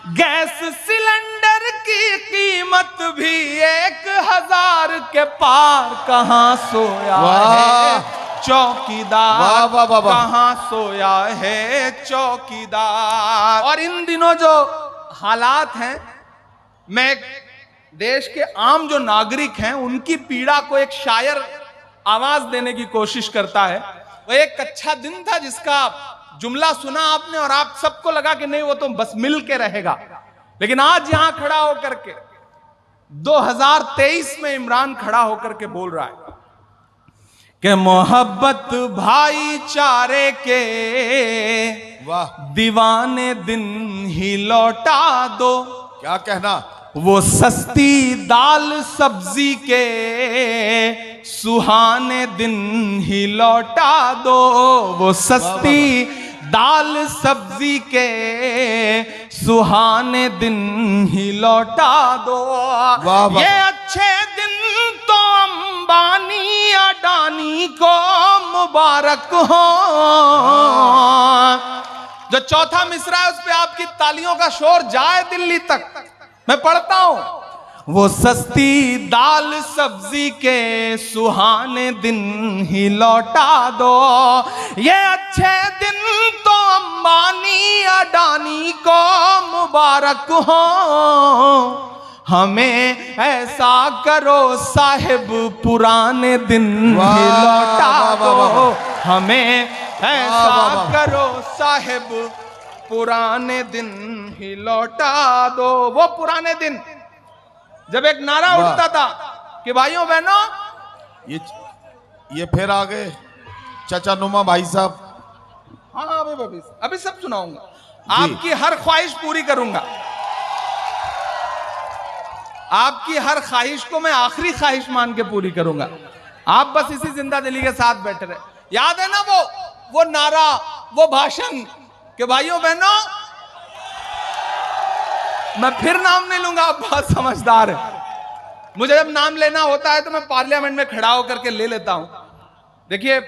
Gas cylinder की कीमत भी 1000 के पार। कहाँ सोया है चौकीदार, वाह वाह वाह वाह। कहाँ सोया है चौकीदार। और इन दिनों जो हालात हैं, मैं देश के आम जो नागरिक हैं उनकी पीड़ा को एक शायर आवाज देने की कोशिश करता है। वो एक अच्छा दिन था जिसका जुमला सुना आपने और आप सबको लगा कि नहीं वो तो बस मिल के रहेगा, लेकिन आज यहां खड़ा होकर के 2023 में इमरान खड़ा होकर के बोल रहा है कि मोहब्बत भाईचारे के वाह, दीवाने दिन ही लौटा दो। क्या कहना। वो सस्ती दाल सब्जी के सुहाने दिन ही लौटा दो। वो सस्ती दाल सब्जी के सुहाने दिन ही लौटा दो। वाह वाह। ये अच्छे दिन तो अंबानी अडानी को मुबारक हो। जो चौथा मिसरा है उस पे आपकी तालियों का शोर जाए दिल्ली तक। मैं पढ़ता हूं, वो सस्ती दाल सब्जी के सुहाने दिन ही लौटा दो। ये अच्छे दिन तो अंबानी अडानी को मुबारक हो। हमें ऐसा करो साहिब पुराने दिन ही लौटा दो। हमें ऐसा करो साहिब पुराने दिन ही लौटा दो। वो पुराने दिन जब एक नारा उठता था कि भाइयों बहनों, ये फिर आ गए चाचा नुमा भाई साहब। हाँ अभी सब सुनाऊंगा। आपकी हर ख्वाहिश पूरी करूंगा। आपकी हर ख्वाहिश को मैं आखिरी ख्वाहिश मान के पूरी करूंगा। आप बस इसी जिंदा दिली के साथ बैठे रहे। याद है ना वो नारा, वो भाषण कि भाइयों बहनों, मैं फिर नाम नहीं लूंगा, आप बहुत समझदार हैं। मुझे जब नाम लेना होता है तो मैं पार्लियामेंट में खड़ा होकर के ले लेता हूं। देखिए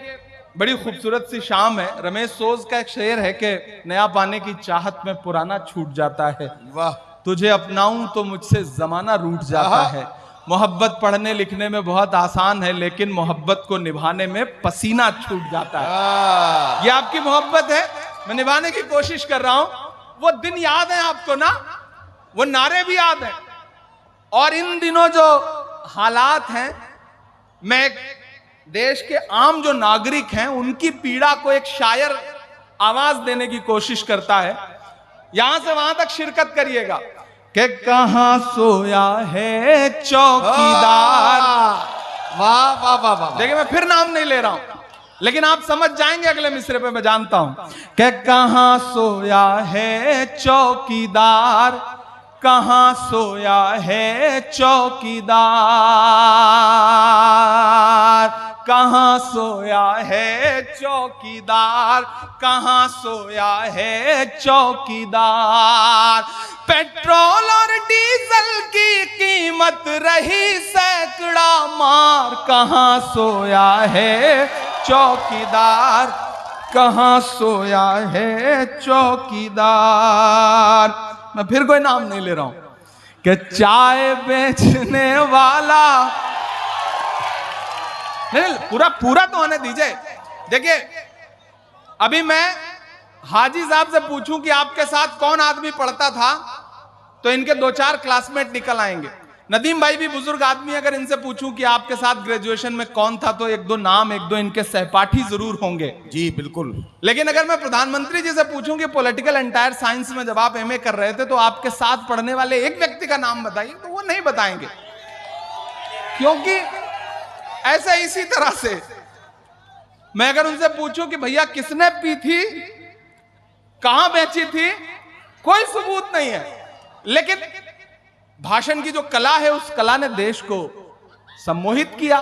बड़ी खूबसूरत सी शाम है। रमेश सोज का एक शेर है कि नया पाने की चाहत में पुराना छूट जाता है। वाह। तुझे अपनाऊं तो मुझसे जमाना रूठ जाता है। मोहब्बत पढ़ने लिखने में बहुत आसान है, लेकिन मोहब्बत को निभाने में पसीना छूट जाता है। ये आपकी मोहब्बत है, मैं निभाने की कोशिश कर रहा हूं। वो दिन याद है आपको ना, वो नारे भी याद हैं। और इन दिनों जो हालात हैं, मैं देश के आम जो नागरिक हैं उनकी पीड़ा को एक शायर आवाज देने की कोशिश करता है। यहां से वहां तक शिरकत करिएगा कि कहां सोया है चौकीदार। वाह वाह वाह वाह। देखिए मैं फिर नाम नहीं ले रहा हूं, लेकिन आप समझ जाएंगे अगले मिसरे पे, मैं जानता हूं कि कहां सोया है चौकीदार, कहां सोया है चौकीदार, कहां सोया है चौकीदार, कहां सोया है चौकीदार। पेट्रोल और डीजल की कीमत रही सैकड़ा मार। कहां सोया है चौकीदार, कहां सोया है चौकीदार। मैं फिर कोई नाम नहीं ले रहा हूं कि चाय बेचने वाला, नहीं पूरा तो होने दीजिए। देखिए अभी मैं हाजी साहब से पूछूं कि आपके साथ कौन आदमी पढ़ता था तो इनके 2-4 क्लासमेट निकल आएंगे। नदीम भाई भी बुजुर्ग आदमी, अगर इनसे पूछूं कि आपके साथ ग्रेजुएशन में कौन था तो 1-2 नाम, 1-2 इनके सहपाठी जरूर होंगे। जी बिल्कुल। लेकिन अगर मैं प्रधानमंत्री जी से पूछूं कि पॉलिटिकल एंटायर साइंस में जब आप एमए कर रहे थे तो आपके साथ पढ़ने वाले एक व्यक्ति का नाम बताइए, तो वो नहीं बताएंगे। क्योंकि ऐसा इसी तरह से मैं अगर उनसे पूछूं कि भैया किसने पी थी, कहां बेची थी, कोई सबूत नहीं है। लेकिन भाषण की जो कला है उस कला ने देश को सम्मोहित किया।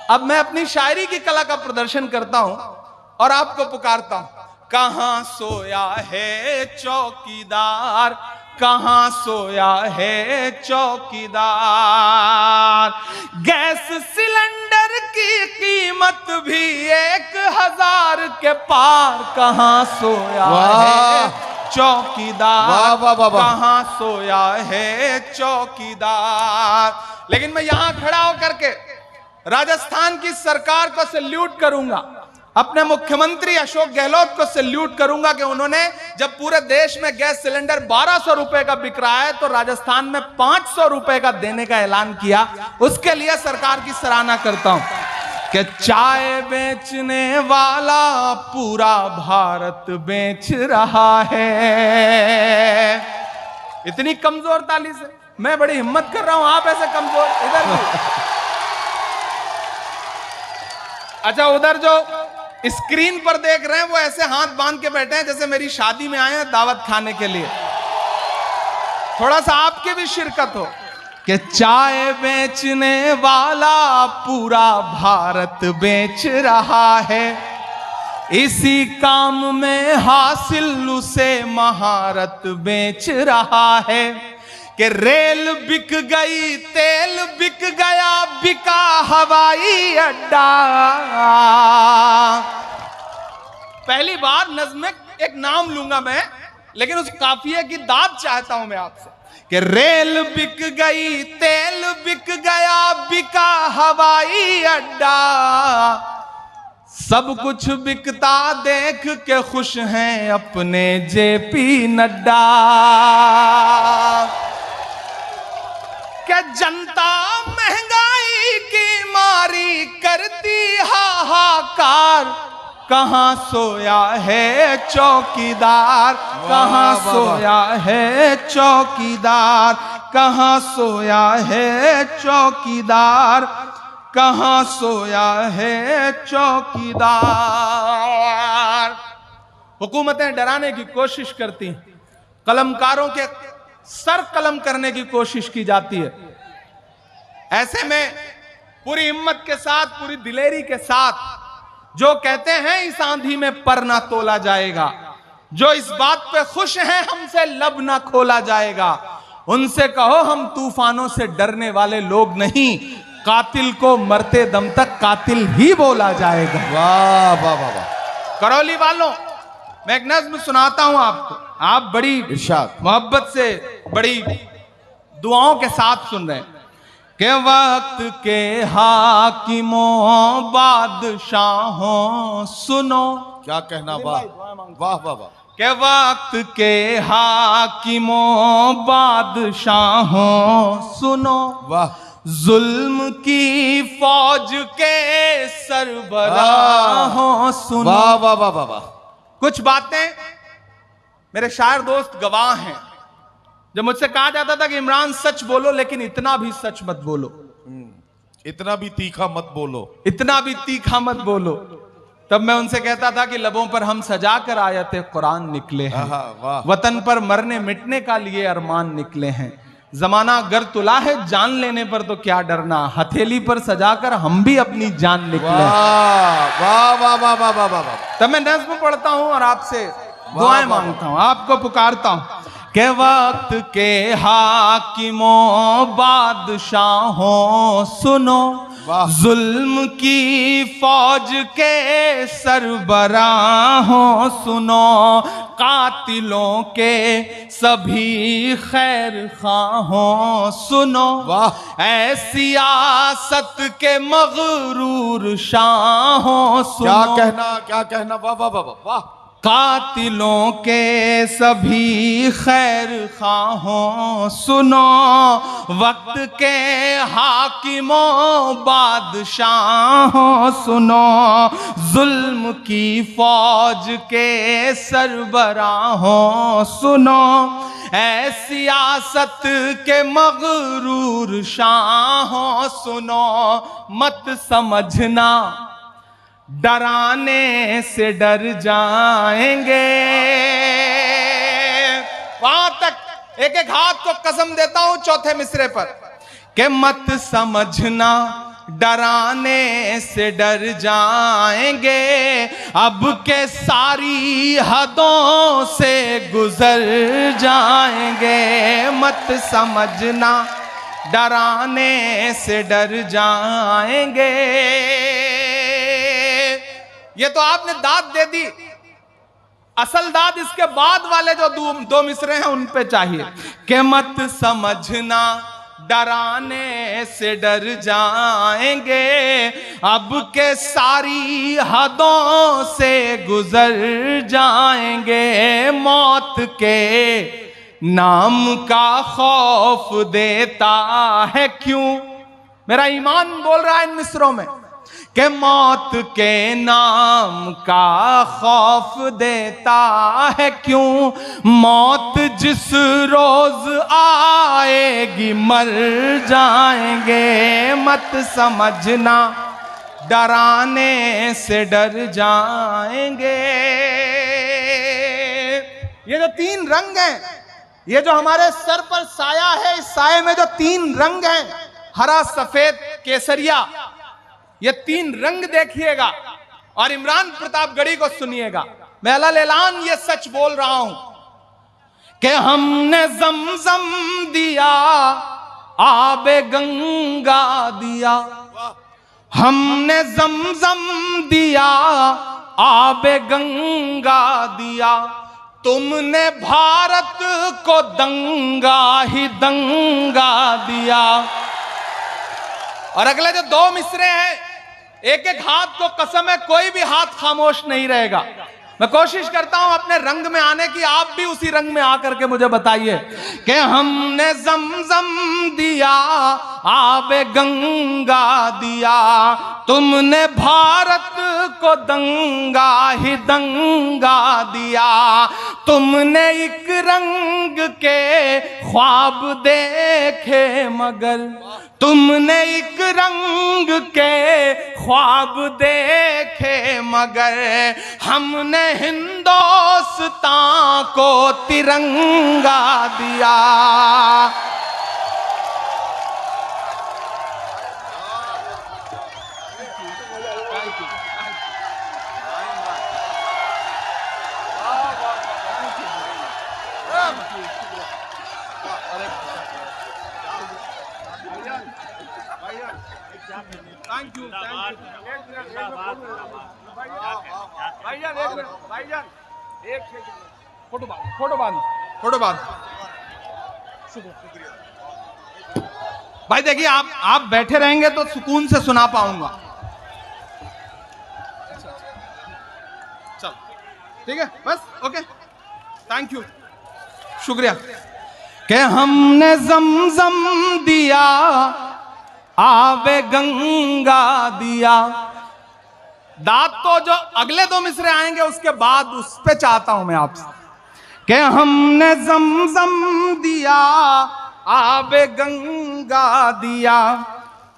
अब मैं अपनी शायरी की कला का प्रदर्शन करता हूं और आपको पुकारता हूं, कहां सोया है चौकीदार, कहां सोया है चौकीदार। गैस सिलेंडर की कीमत भी 1000 के पार। कहां सोया है चौकीदार, वाह, वाह, वाह, वाह। कहां सोया है चौकीदार। लेकिन मैं यहां खड़ा होकर के राजस्थान की सरकार को सैल्यूट करूंगा, अपने मुख्यमंत्री अशोक गहलोत को सैल्यूट करूंगा कि उन्होंने जब पूरे देश में गैस सिलेंडर 1200 रुपए का बिक रहा है तो राजस्थान में 500 रुपए का देने का ऐलान किया। उसके लिए सरकार की सराहना करता हूं कि चाय बेचने वाला पूरा भारत बेच रहा है। इतनी कमजोर ताली से मैं बड़ी हिम्मत कर रहा हूं, आप ऐसे कमजोर इधर भी। अच्छा, उधर जो स्क्रीन पर देख रहे हैं वो ऐसे हाथ बांध के बैठे हैं जैसे मेरी शादी में आए हैं दावत खाने के लिए। थोड़ा सा आपकी भी शिरकत हो कि चाय बेचने वाला पूरा भारत बेच रहा है, इसी काम में हासिल उसे महारत बेच रहा है कि रेल बिक गई, तेल बिक गया, बिका हवाई अड्डा। पहली बार नज़्म में एक नाम लूंगा मैं, लेकिन उस काफिये की दाद चाहता हूं मैं आपसे कि रेल बिक गई, तेल बिक गया, बिका हवाई अड्डा, सब कुछ बिकता देख के खुश हैं अपने जेपी नड्डा। क्या जनता महंगाई की मारी करती हाहाकार, कहां सोया है चौकीदार, कहां सोया है चौकीदार, कहां सोया है चौकीदार, कहां सोया है चौकीदार। हुकूमतें डराने की कोशिश करती, कलमकारों के सर कलम करने की कोशिश की जाती है। ऐसे में पूरी हिम्मत के साथ, पूरी दिलेरी के साथ जो कहते हैं इस आंधी में पर ना तोला जाएगा, जो इस बात पे खुश हैं हमसे लब ना खोला जाएगा, उनसे कहो हम तूफानों से डरने वाले लोग नहीं, कातिल को मरते दम तक कातिल ही बोला जाएगा। वाह वाह वाह वाह। करौली वालों, मैं एक नज़्म सुनाता हूं आपको, आप बड़ी इरशाद मोहब्बत से, बड़ी दुआओं के साथ सुन रहे हैं कि वक्त के हाकिमों बादशाहों सुनो। क्या कहना, वाह वाह वाह वाह। के वक्त के हाकिमों बादशाहों सुनो, वाह। जुल्म की फौज के सरबराहों सुनो। वाह वाह वाह वाह वाह। कुछ बातें मेरे शायर दोस्त गवाह हैं। जब मुझसे कहा जाता था कि इमरान सच बोलो, लेकिन इतना भी सच मत बोलो, इतना भी तीखा मत बोलो, इतना भी तीखा मत बोलो, तब मैं उनसे कहता था कि लबों पर हम सजा कर आयते कुरान निकले हैं, वाह। वतन पर मरने मिटने का लिए अरमान निकले हैं, जमाना गर तुला है जान लेने पर तो क्या डरना, हथेली पर सजाकर हम भी अपनी जान निकले। वाह वाह वाह वाह वाह वाह वाह। तब मैं नज़्म पढ़ता हूं और आपसे दुआएं मांगता हूं, आपको पुकारता हूं के वक्त के हाकिमों बादशाहों सुनो, जुल्म की फौज के सरबराहों सुनो, कातिलों के सभी खैर खाहों सुनो, ऐ सियासत के मगरूर शाहों सुनो। क्या कहना, वाह वाह वाह वाह। कातिलों के सभी खैर खाहों सुनो, वक्त के हाकिमों बादशाहों सुनो, जुल्म की फौज के सरबराहों सुनो, ऐ सियासत के मगरूर शाहों सुनो, मत समझना डराने से डर जाएंगे। वहां तक एक एक हाथ को कसम देता हूं चौथे मिसरे पर कि मत समझना डराने से डर जाएंगे, अब के सारी हदों से गुजर जाएंगे। मत समझना डराने से डर जाएंगे। ये तो आपने दाद दे दी, असल दाद इसके बाद वाले जो दो मिसरे हैं उन पे चाहिए कि मत समझना डराने से डर जाएंगे, अब के सारी हदों से गुजर जाएंगे, मौत के नाम का खौफ देता है क्यों। मेरा ईमान बोल रहा है इन मिसरों में कि मौत के नाम का खौफ देता है क्यों, मौत जिस रोज आएगी मर जाएंगे, मत समझना डराने से डर जाएंगे। ये जो तीन रंग हैं, ये जो हमारे सर पर साया है, इस साये में जो तीन रंग हैं, हरा सफेद केसरिया, ये तीन रंग देखिएगा और इमरान प्रतापगढ़ी को सुनिएगा। मैं अल्लाह ये सच बोल रहा हूं कि हमने जमजम दिया, आबे गंगा दिया, हमने जमजम दिया, आबे गंगा दिया, तुमने भारत को दंगा ही दंगा दिया। और अगले जो दो मिसरे हैं, एक एक हाथ को कसम है कोई भी हाथ खामोश नहीं रहेगा। मैं कोशिश करता हूं अपने रंग में आने की, आप भी उसी रंग में आकर के मुझे बताइए कि हमने जमजम दिया, आबे गंगा दिया, तुमने भारत को दंगा ही दंगा दिया, तुमने एक रंग के ख्वाब देखे मगर, तुमने एक रंग के ख्वाब देखे मगर, हमने हिंदुस्तान को तिरंगा दिया। थैंक यू भाईजान, एक फोटो बाद। भाई देखिए, आप बैठे रहेंगे तो सुकून से सुना पाऊंगा। चल ठीक है, बस ओके, थैंक यू, शुक्रिया। कि हमने जमजम दिया, आबे गंगा दिया। दाद तो जो अगले दो मिसरे आएंगे उसके बाद उस पे चाहता हूं मैं आपसे कि हमने जमजम दिया, आबे गंगा दिया,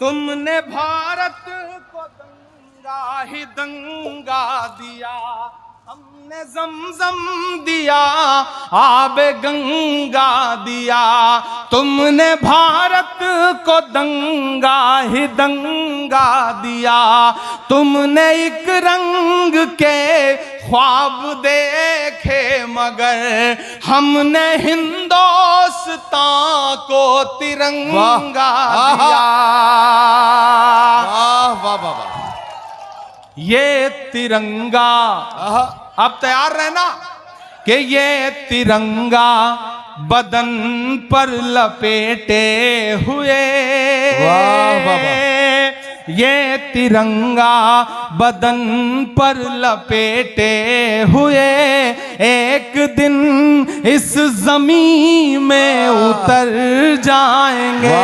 तुमने भारत को दंगा ही दंगा दिया, हमने जमजम दिया, आबे गंगा दिया, तुमने भारत को दंगा ही दंगा दिया, तुमने एक रंग के ख्वाब देखे मगर, हमने हिंदुस्तान को तिरंगा दिया। वाह वाह वाह, ये तिरंगा, अब तैयार रहना कि ये तिरंगा बदन पर लपेटे हुए, वाह वाह वाह, ये तिरंगा बदन पर लपेटे हुए, एक दिन इस जमीन में उतर जाएंगे,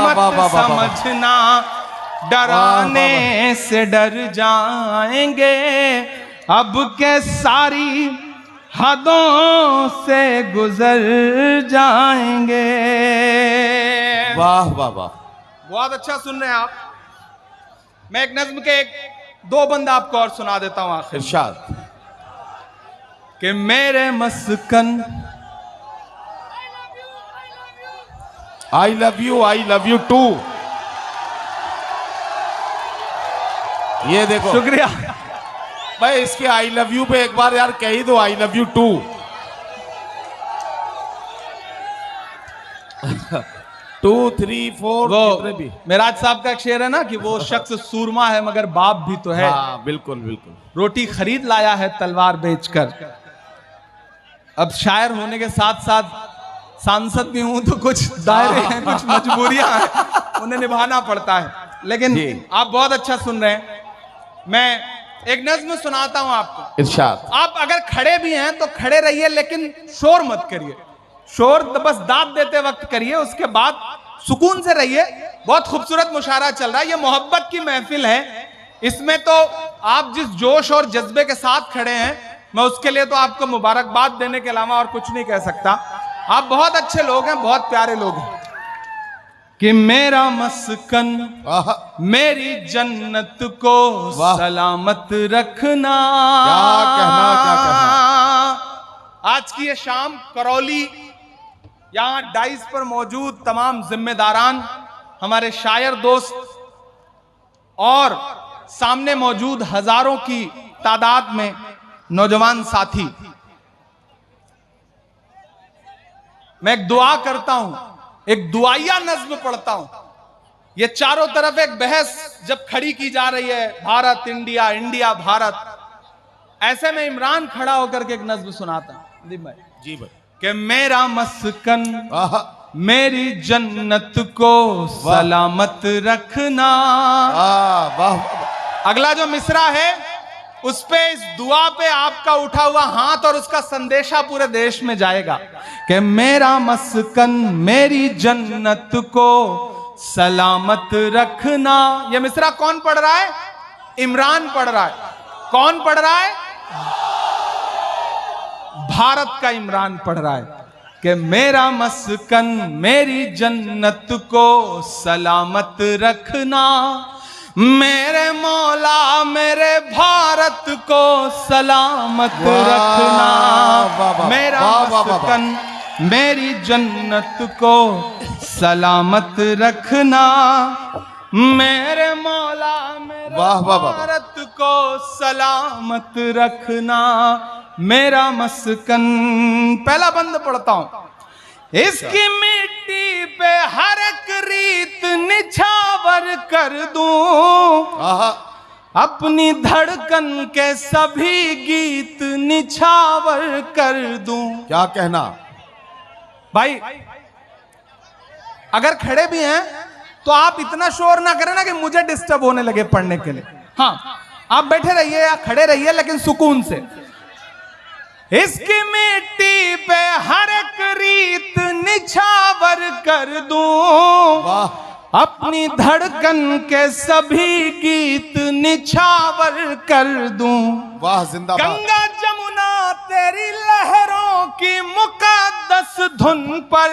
मत समझना डराने से डर जाएंगे, अब के सारी हदों से गुजर जाएंगे। वाह वाह वाह, बहुत अच्छा सुन रहे हैं आप। मैं एक नज्म के दो बंद आपको और सुना देता हूं आखिर। इरशाद कि मेरे मस्कन, आई लव यू टू। ये देखो, शुक्रिया भाई, इसके आई लव यू पे एक बार यार कह ही दो, आई लव यू टू। 2 3 4 वो भी मेराज साहब का एक शेर है ना कि वो शख्स सूरमा है मगर बाप भी तो है। हाँ, बिल्कुल बिल्कुल। रोटी खरीद लाया है तलवार बेचकर, अब शायर होने के साथ साथ सांसद भी हूं, तो कुछ दायरे हैं, कुछ मजबूरियां हैं, उन्हें निभाना पड़ता है। लेकिन आप बहुत अच्छा सुन रहे हैं। मैं एक नज्म सुनाता हूं आपको। इरशाद। आप अगर खड़े भी हैं तो खड़े रहिए, लेकिन शोर मत करिए। शोर तो बस दाद देते वक्त करिए, उसके बाद सुकून से रहिए। बहुत खूबसूरत मुशायरा चल रहा है, ये मोहब्बत की महफिल है। इसमें तो आप जिस जोश और जज्बे के साथ खड़े हैं, मैं उसके लिए तो आपको मुबारकबाद देने के अलावा और कुछ नहीं कह सकता। आप बहुत अच्छे लोग हैं, बहुत प्यारे लोग हैं। कि मेरा मस्कन मेरी जन्नत को सलामत रखना। क्या कहना। आज की ये शाम करौली, यहाँ डाइस पर मौजूद तमाम जिम्मेदारान, हमारे शायर दोस्त और सामने मौजूद हजारों की तादाद में नौजवान साथी, मैं एक दुआ करता हूं, एक दुआया नज्म पढ़ता हूं। ये चारों तरफ एक बहस जब खड़ी की जा रही है, भारत इंडिया, इंडिया भारत, ऐसे में इमरान खड़ा होकर के एक नज्म सुनाता हूं। दीप भाई जी भाई। कि मेरा मस्कन मेरी जन्नत को सलामत रखना। अगला जो मिसरा है उस पे, इस दुआ पे आपका उठा हुआ हाथ और उसका संदेशा पूरे देश में जाएगा कि मेरा मस्कन मेरी जन्नत को सलामत रखना। ये मिसरा कौन पढ़ रहा है? इमरान पढ़ रहा है। कौन पढ़ रहा है? भारत का इमरान पढ़ रहा है कि मेरा मस्कन मेरी जन्नत को सलामत रखना। मेरे मौला मेरे भारत को सलामत रखना। मेरा मस्कन मेरी जन्नत को सलामत रखना। मेरे मौला मेरे भारत को सलामत रखना। मेरा मस्कन, पहला बंद पढ़ता हूं। इसकी मिट्टी पे हर एक रीत निछावर कर दूं, अपनी धड़कन के सभी गीत निछावर कर दूं। क्या कहना भाई, अगर खड़े भी हैं तो आप इतना शोर ना करें ना कि मुझे डिस्टर्ब होने लगे पढ़ने के लिए। हाँ, आप बैठे रहिए या खड़े रहिए, लेकिन सुकून से। इसकी मिट्टी पे हर एक रीत निछावर कर दूं, अपनी धड़कन के सभी गीत निछावर कर दूं। वाह जिंदाबाद। गंगा जमुना तेरी लहरों की मुकद्दस धुन पर,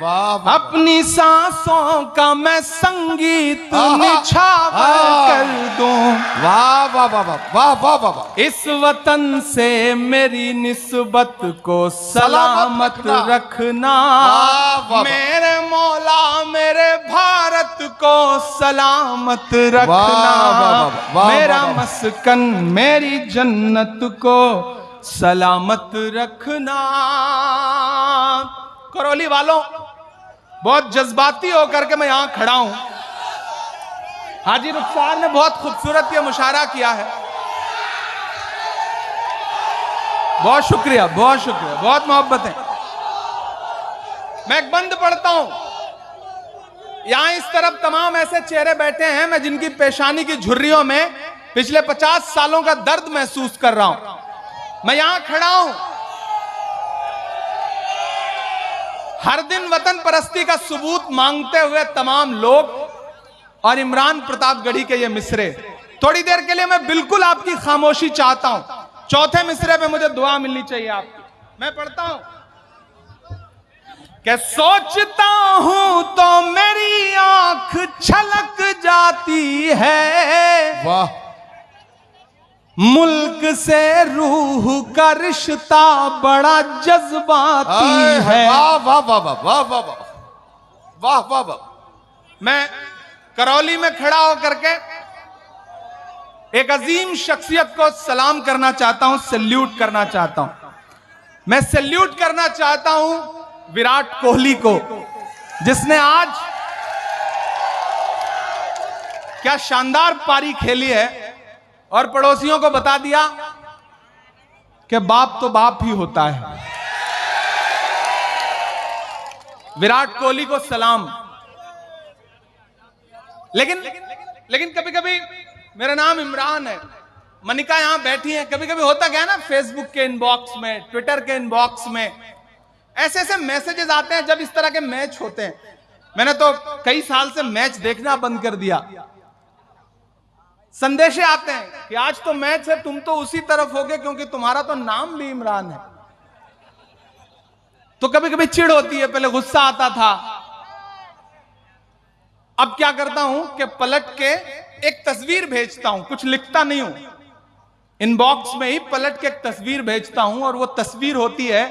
वाह, अपनी सांसों का मैं संगीत निछावर कर दूं। वाह वाह वाह वाह वाह वाह। इस वतन से मेरी निस्बत को सलामत रखना। मेरे मौला मेरे भारत को सलामत रखना। मेरा मस्कन मेरी जन्नत को सलामत रखना। करौली वालों, बहुत जज्बाती होकर के मैं यहां खड़ा हूं। हाजी रुखसार ने बहुत खूबसूरत ये मुशायरा किया है। बहुत शुक्रिया, बहुत शुक्रिया, बहुत मोहब्बत है। मैं एक बंद पढ़ता हूं। यहां इस तरफ तमाम ऐसे चेहरे बैठे हैं, मैं जिनकी पेशानी की झुर्रियों में पिछले 50 सालों का दर्द महसूस कर रहा हूं। मैं यहां खड़ा हूं, हर दिन वतन परस्ती का सबूत मांगते हुए तमाम लोग, और इमरान प्रतापगढ़ी के ये मिसरे। थोड़ी देर के लिए मैं बिल्कुल आपकी खामोशी चाहता हूं। चौथे मिसरे पे मुझे दुआ मिलनी चाहिए आपकी। मैं पढ़ता हूं कि सोचता हूं तो मेरी आंख छलक जाती है। वाह। मुल्क से रूह का रिश्ता बड़ा जज्बाती है। वाह वाह वाह वाह वाह वाह वाह वाह वाह। मैं करौली में खड़ा होकर के एक अजीम शख्सियत को सलाम करना चाहता हूं, सैल्यूट करना चाहता हूं। मैं सैल्यूट करना चाहता हूं विराट कोहली को, जिसने आज क्या शानदार पारी खेली है और पड़ोसियों को बता दिया कि बाप तो बाप ही होता है। विराट कोहली को सलाम। लेकिन कभी कभी, मेरा नाम इमरान है, मनिका यहां बैठी है, कभी कभी होता क्या है ना, फेसबुक के इनबॉक्स में, ट्विटर के इनबॉक्स में ऐसे ऐसे मैसेजेस आते हैं जब इस तरह के मैच होते हैं। मैंने तो कई साल से मैच देखना बंद कर दिया। संदेश आते हैं कि आज तो मैच है, तुम तो उसी तरफ होगे क्योंकि तुम्हारा तो नाम भी इमरान है। तो कभी कभी चिढ़ होती है, पहले गुस्सा आता था, अब क्या करता हूं कि पलट के एक तस्वीर भेजता हूं, कुछ लिखता नहीं हूं, इनबॉक्स में ही पलट के एक तस्वीर भेजता हूं। और वो तस्वीर होती है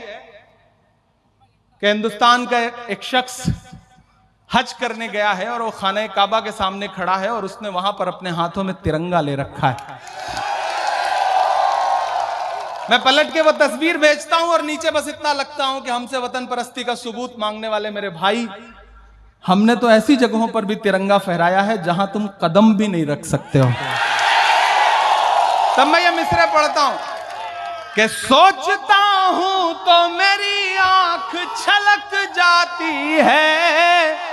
कि हिंदुस्तान का एक शख्स हज करने गया है और वो खाने काबा के सामने खड़ा है और उसने वहां पर अपने हाथों में तिरंगा ले रखा है। मैं पलट के वो तस्वीर भेजता हूं और नीचे बस इतना लगता हूं कि हमसे वतन परस्ती का सबूत मांगने वाले मेरे भाई, हमने तो ऐसी जगहों पर भी तिरंगा फहराया है जहां तुम कदम भी नहीं रख सकते हो। तब मैं ये मिसरे पढ़ता हूं कि सोचता हूं तो मेरी आंख छलक जाती है,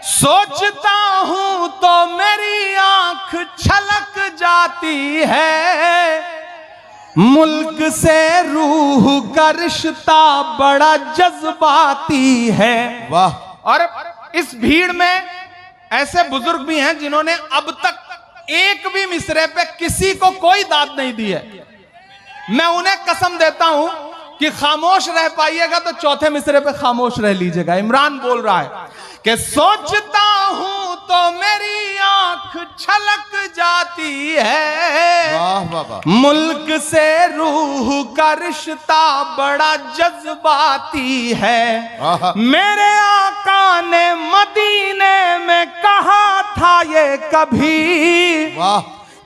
सोचता हूं तो मेरी आंख छलक जाती है, मुल्क से रूह का रिश्ता बड़ा जज्बाती है। वाह। और इस भीड़ में ऐसे बुजुर्ग भी हैं जिन्होंने अब तक एक भी मिसरे पे किसी को कोई दाद नहीं दी है। मैं उन्हें कसम देता हूं कि खामोश रह पाइएगा तो चौथे मिसरे पे खामोश रह लीजिएगा। इमरान बोल रहा है कि सोचता हूं तो मेरी आंख छलक जाती है, वाह वाह वाह। मुल्क से रूह का रिश्ता बड़ा जज्बाती है। मेरे आका ने मदीने में कहा था ये कभी, वाह।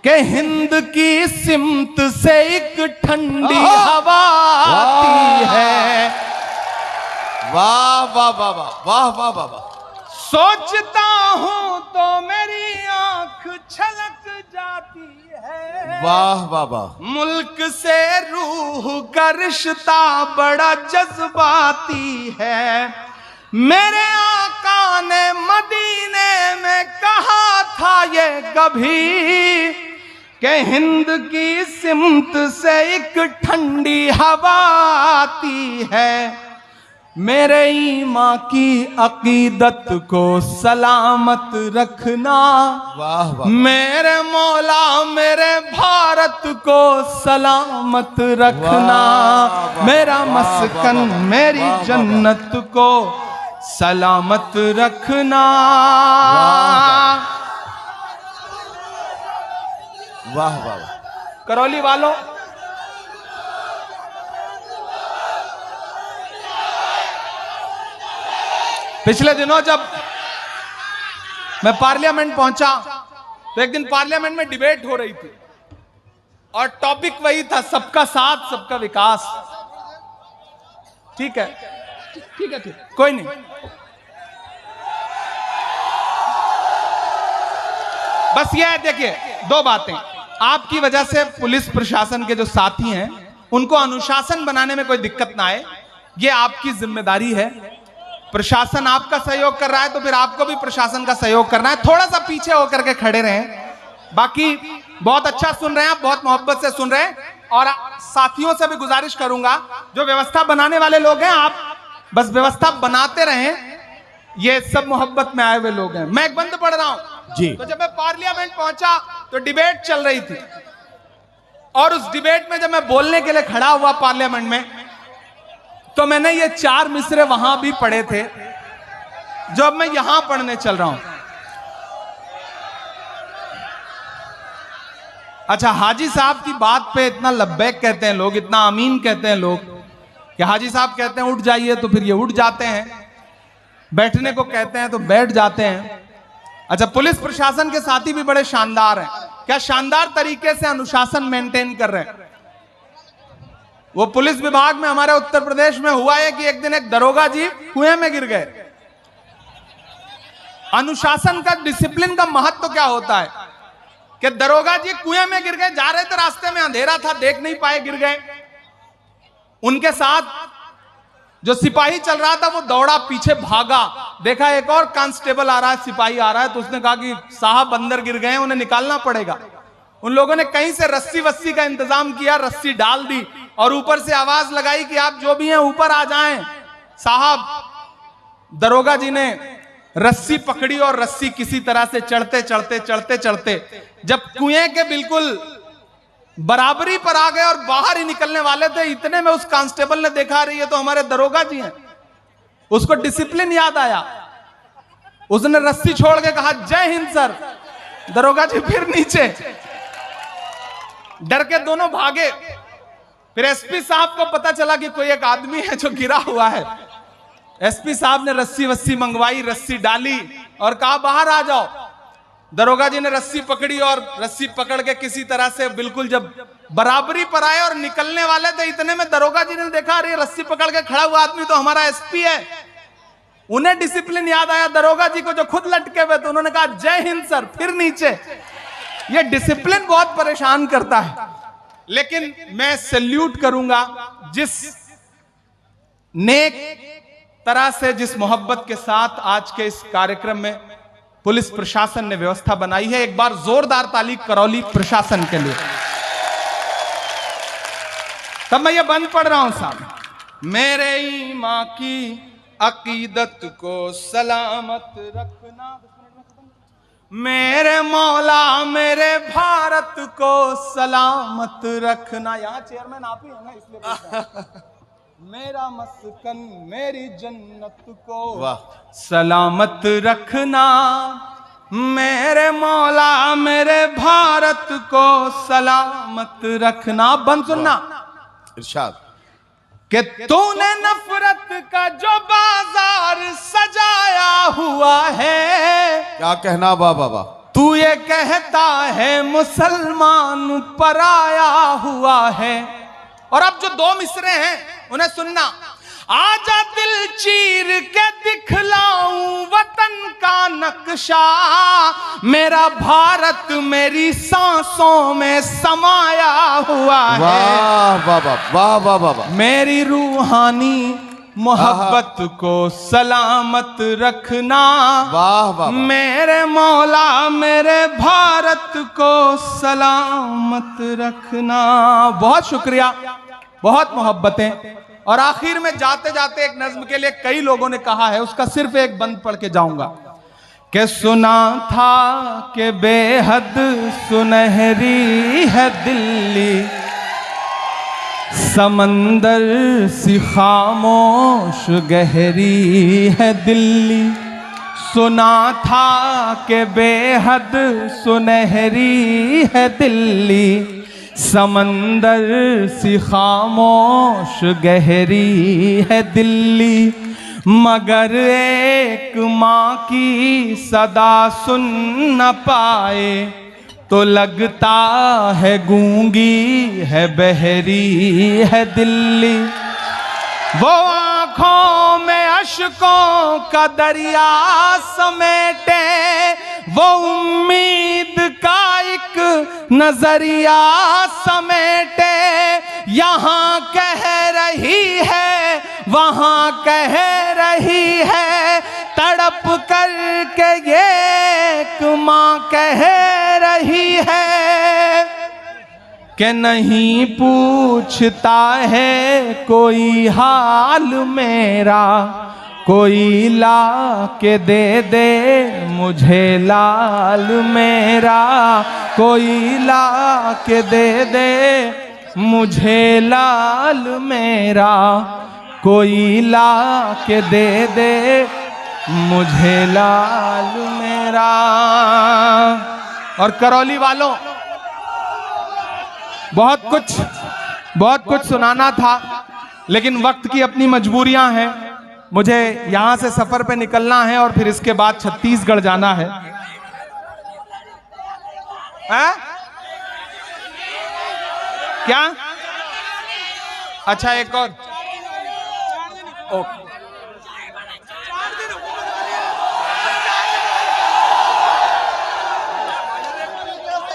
कि हिंद की सिमत से एक ठंडी हवा आती है। वाह वाह वाह वाह वाह वाह वाह वाह। सोचता हूं तो मेरी आंख छलक जाती है, वाह वाह वाह। मुल्क से रूह का रिश्ता बड़ा जज्बाती है। मेरे आका ने मदीने में कहा था ये कभी, कि हिंद की सिमत से एक ठंडी हवा आती है। मेरे ईमां की अकीदत को सलामत रखना, वाह वाह। मेरे मौला मेरे भारत को सलामत रखना, मेरा मस्कन मेरी जन्नत को सलामत रखना। वाह वाह। करौली वालों, पिछले दिनों जब मैं पार्लियामेंट पहुंचा तो एक दिन पार्लियामेंट में डिबेट हो रही थी और टॉपिक वही था, सबका साथ सबका विकास। ठीक है, ठीक है, ठीक, कोई नहीं। बस ये है, देखिए दो बातें। आपकी वजह से पुलिस प्रशासन के जो साथी हैं उनको अनुशासन बनाने में कोई दिक्कत ना आए, ये आपकी जिम्मेदारी है। प्रशासन आपका सहयोग कर रहा है तो फिर आपको भी प्रशासन का सहयोग करना है। थोड़ा सा पीछे होकर के खड़े रहें। बाकी बहुत अच्छा सुन रहे हैं आप, बहुत मोहब्बत से सुन रहे हैं। और साथियों से भी गुजारिश करूंगा, जो व्यवस्था बनाने वाले लोग हैं, आप बस व्यवस्था बनाते रहें। ये सब मोहब्बत में आए हुए लोग हैं। मैं एक बंद पढ़ रहा हूं जी। तो जब मैं पार्लियामेंट पहुंचा तो डिबेट चल रही थी और उस डिबेट में जब मैं बोलने के लिए खड़ा हुआ पार्लियामेंट में, तो मैंने ये 4 मिसरे वहां भी पढ़े थे जो अब मैं यहां पढ़ने चल रहा हूं। अच्छा, हाजी साहब की बात पे इतना लब्बैक कहते हैं लोग, इतना आमीन कहते हैं लोग कि हाजी साहब कहते हैं उठ जाइए तो फिर ये उठ जाते हैं, बैठने को कहते हैं तो बैठ जाते हैं। अच्छा, पुलिस प्रशासन के साथी भी बड़े शानदार हैं। क्या शानदार तरीके से अनुशासन मेंटेन कर रहे हैं। वो पुलिस विभाग में हमारे उत्तर प्रदेश में हुआ है कि एक दिन एक दरोगा जी कुएं में गिर गए। अनुशासन का, डिसिप्लिन का महत्व तो क्या होता है कि दरोगा जी कुएं में गिर गए, जा रहे थे, रास्ते में अंधेरा था, देख नहीं पाए, गिर गए। उनके साथ जो सिपाही चल रहा था वो दौड़ा, पीछे भागा, देखा एक और कांस्टेबल आ रहा है, सिपाही आ रहा है, तो उसने कहा कि साहब अंदर गिर गए, उन्हें निकालना पड़ेगा। उन लोगों ने कहीं से रस्सी वस्सी का इंतजाम किया, रस्सी डाल दी और ऊपर से आवाज लगाई कि आप जो भी हैं ऊपर आ जाएं। साहब, दरोगा जी ने रस्सी पकड़ी और रस्सी किसी तरह से चढ़ते चढ़ते चढ़ते चढ़ते जब कुएं के बिल्कुल बराबरी पर आ गए और बाहर ही निकलने वाले थे, इतने में उस कांस्टेबल ने देखा, रही है तो हमारे दरोगा जी हैं। उसको डिसिप्लिन याद आया, उसने रस्सी छोड़ के कहा जय हिंद सर। दरोगा जी फिर नीचे, डर के दोनों भागे। फिर एसपी साहब को पता चला कि कोई एक आदमी है जो गिरा हुआ है। एसपी साहब ने रस्सी वस्सी मंगवाई, रस्सी डाली और कहा बाहर आ जाओ। दरोगा जी ने रस्सी पकड़ी और रस्सी पकड़ के किसी तरह से बिल्कुल जब बराबरी पर आए और निकलने वाले थे, इतने में दरोगा जी ने देखा अरे रस्सी पकड़ के खड़ा हुआ आदमी तो हमारा एसपी है। उन्हें डिसिप्लिन याद आया दरोगा जी को जो खुद लटके हुए थे। उन्होंने कहा जय हिंद सर, फिर नीचे। यह डिसिप्लिन बहुत परेशान करता है। लेकिन मैं सैल्यूट करूंगा जिस नेक तरह से, जिस मोहब्बत के साथ आज के इस कार्यक्रम में पुलिस प्रशासन ने व्यवस्था बनाई है। एक बार जोरदार ताली करौली प्रशासन के लिए। तब मैं ये बंद पढ़ रहा हूं साहब। मेरे ईमान की अकीदत को सलामत रखना, मेरे मौला मेरे भारत को सलामत रखना। यहां चेयरमैन आप ही है ना, इसलिए मेरा मस्कन मेरी जन्नत को सलामत रखना, मेरे मौला मेरे भारत को सलामत रखना। बंद सुनना इरशाद कि तूने नफरत का जो बाजार सजाया हुआ है, क्या कहना बाबा, तू ये कहता है मुसलमान पराया हुआ है। और अब जो दो मिसरे हैं उन्हें सुनना। आजा दिल चीर के दिखलाऊं वतन का नक्शा, मेरा भारत मेरी सांसों में समाया हुआ है। वाह बाबा, वाह वाह बाबा। मेरी रूहानी मोहब्बत को सलामत रखना, वाह वाह। मेरे मौला मेरे भारत को सलामत रखना। बहुत शुक्रिया, बहुत मोहब्बतें। और आखिर में जाते जाते एक नज्म के लिए कई लोगों ने कहा है, उसका सिर्फ एक बंद पढ़ के जाऊंगा कि सुना था कि बेहद सुनहरी है दिल्ली, समंदर सी खामोश गहरी है दिल्ली। सुना था कि बेहद सुनहरी है दिल्ली, समंदर सी खामोश गहरी है दिल्ली। मगर एक माँ की सदा सुन न पाए तो लगता है गूंगी है बहरी है दिल्ली। वो आंखों में अश्कों का दरिया समेटे, वो उम्मीद का एक नजरिया समेटे। यहाँ कह रही है वहाँ कह रही है, तड़प करके एक माँ कह रही है कि नहीं पूछता है कोई हाल मेरा, कोई ला के दे दे मुझे लाल मेरा, कोई ला के दे दे मुझे लाल मेरा, कोई ला के दे दे मुझे लाल मेरा। और करौली वालों, बहुत कुछ सुनाना था, लेकिन वक्त की अपनी मजबूरियां हैं। मुझे यहां से सफर पे निकलना है और फिर इसके बाद छत्तीसगढ़ जाना है। क्या? अच्छा, एक और। ओके,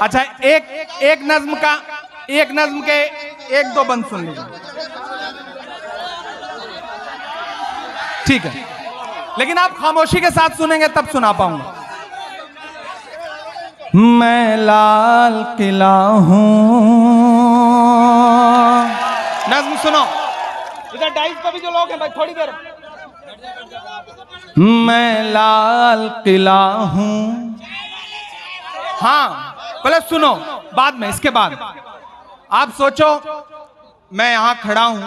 अच्छा, एक नज्म के एक दो बंद सुन लीजिए। ठीक है, लेकिन आप खामोशी के साथ सुनेंगे तब सुना पाऊंगा। मैं लाल किला हूं, नज्म सुनो इधर डाइस पे भी जो लोग हैं भाई थोड़ी देर। मैं लाल किला हूं, हाँ पहले सुनो, बाद में, इसके बाद आप सोचो मैं यहां खड़ा हूं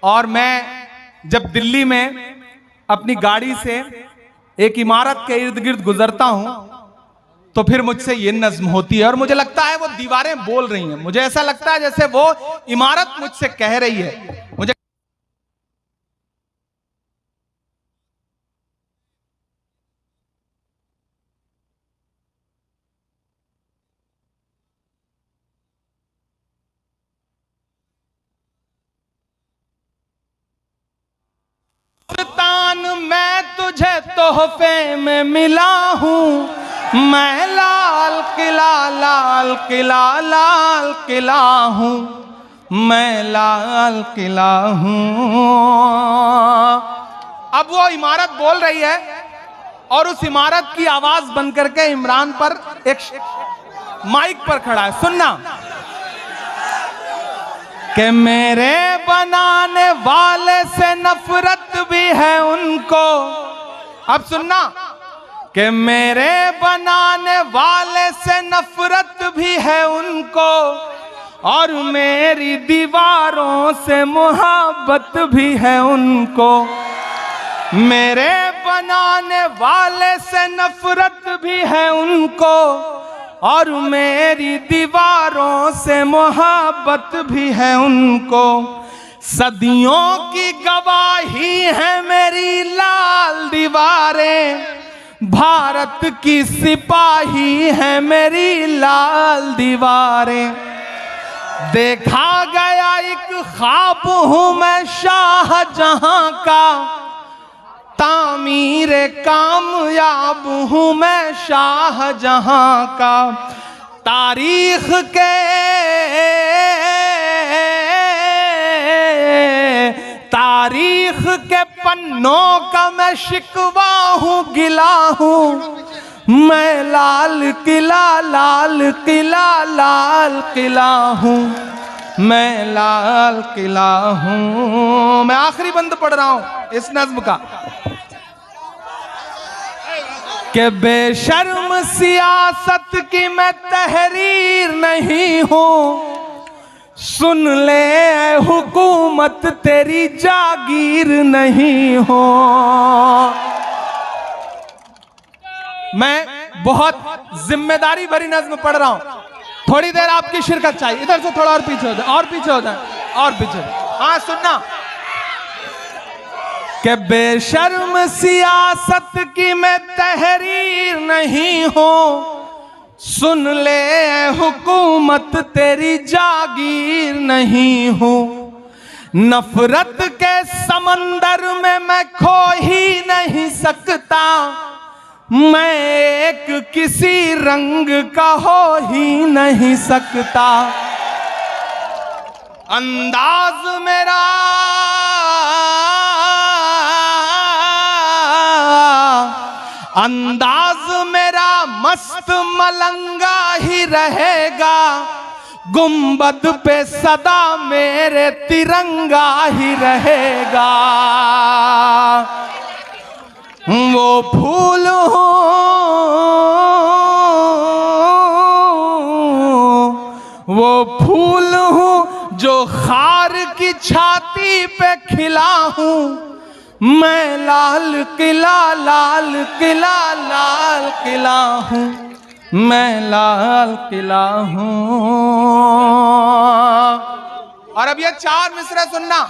और मैं जब दिल्ली में अपनी गाड़ी से एक इमारत के इर्द गिर्द गुजरता हूं तो फिर मुझसे ये नज्म होती है और मुझे लगता है वो दीवारें बोल रही हैं। मुझे ऐसा लगता है जैसे वो इमारत मुझसे कह रही है। मुझे मैं तुझे तोहफे में मिला हूं, मैं लाल किला लाल किला लाल किला हूं, मैं लाल किला हूं। अब वो इमारत बोल रही है और उस इमारत की आवाज बन करके इमरान पर एक माइक पर खड़ा है। सुनना कि मेरे बनाने वाले से नफरत भी है उनको। अब सुनना कि मेरे बनाने वाले से नफरत भी है उनको और मेरी दीवारों से मोहब्बत भी है उनको। मेरे बनाने वाले से नफरत भी है उनको और मेरी दीवारों से मोहब्बत भी है उनको। सदियों की गवाही है मेरी लाल दीवारें, भारत की सिपाही है मेरी लाल दीवारें। देखा गया एक ख्वाब हूं मैं शाहजहां का, तामीरे कामयाब हूं मैं शाहजहां का। तारीख के पन्नों का मैं शिकवा हूं गिला हूं, मैं लाल किला लाल किला लाल किला हूं, मैं लाल किला हूं। मैं आखिरी बंद पढ़ रहा हूं इस नज्म का कि बेशर्म सियासत की मैं तहरीर नहीं हूं, सुन ले हुकूमत तेरी जागीर नहीं हो। मैं बहुत जिम्मेदारी भरी नज्म पढ़ रहा हूं, थोड़ी देर आपकी शिरकत चाहिए। इधर से थोड़ा और पीछे हो जाए, और पीछे हो जाए, और पीछे। हाँ सुनना कि बेशर्म सियासत की मैं तहरीर नहीं हूं, सुन ले हुकूमत तेरी जागीर नहीं हूं। नफरत के समंदर में मैं खो ही नहीं सकता, मैं एक किसी रंग का हो ही नहीं सकता। अंदाज मेरा मस्त मलंगा ही रहेगा, गुंबद पे सदा मेरे तिरंगा ही रहेगा। वो फूल हूँ जो खार की छाती पे खिला हूँ, मैं लाल किला लाल किला लाल किला हूँ, मैं लाल किला हूँ। और अब ये 4 मिसरे सुनना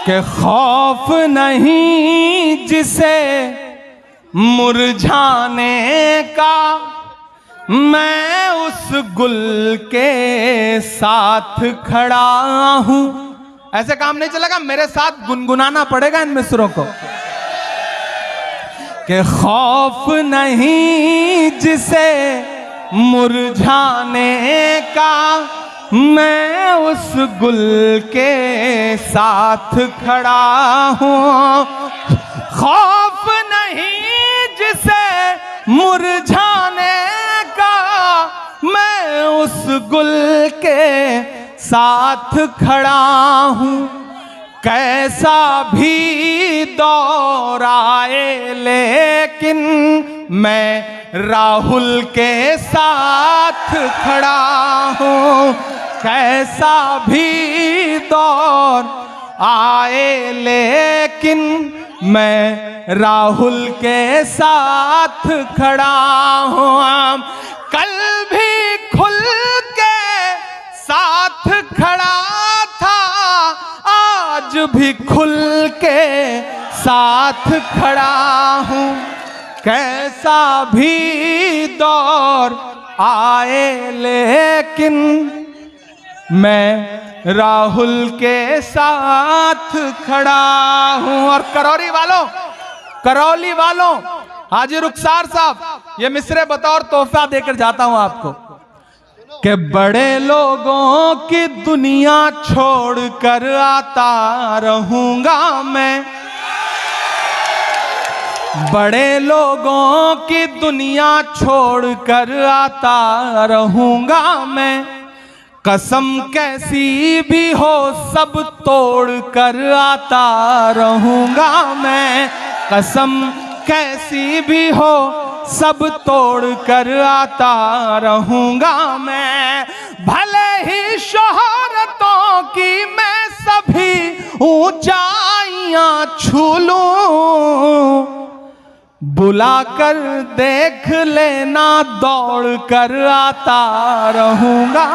कि खौफ नहीं जिसे मुरझाने का, मैं उस गुल के साथ खड़ा हूं। ऐसे काम नहीं चलेगा, मेरे साथ गुनगुनाना पड़ेगा इन मिसरों को कि खौफ नहीं जिसे मुरझाने का, मैं उस गुल के साथ खड़ा हूँ, खौफ नहीं जिसे मुरझाने का, मैं उस गुल के साथ खड़ा हूँ। कैसा भी दौर आए लेकिन मैं राहुल के साथ खड़ा हूँ। कैसा भी दौर आए लेकिन मैं राहुल के साथ खड़ा हूँ। कल भी खुल के साथ खड़ा था, आज भी खुल के साथ खड़ा हूँ। कैसा भी दौर आए लेकिन मैं राहुल के साथ खड़ा हूँ। और करौली वालों, हाजी रुखसार साहब, ये मिसरे बतौर तोहफा देकर जाता हूं आपको कि बड़े लोगों की दुनिया छोड़कर आता रहूंगा मैं। बड़े लोगों की दुनिया छोड़कर आता रहूंगा मैं। कसम कैसी भी हो सब तोड़ कर आता रहूंगा मैं। कसम कैसी भी हो सब तोड़ कर आता रहूंगा मैं। भले ही शोहरतों की मैं सभी ऊंचाइयां छू लूं, बुला कर देख लेना दौड़ कर आता रहूंगा।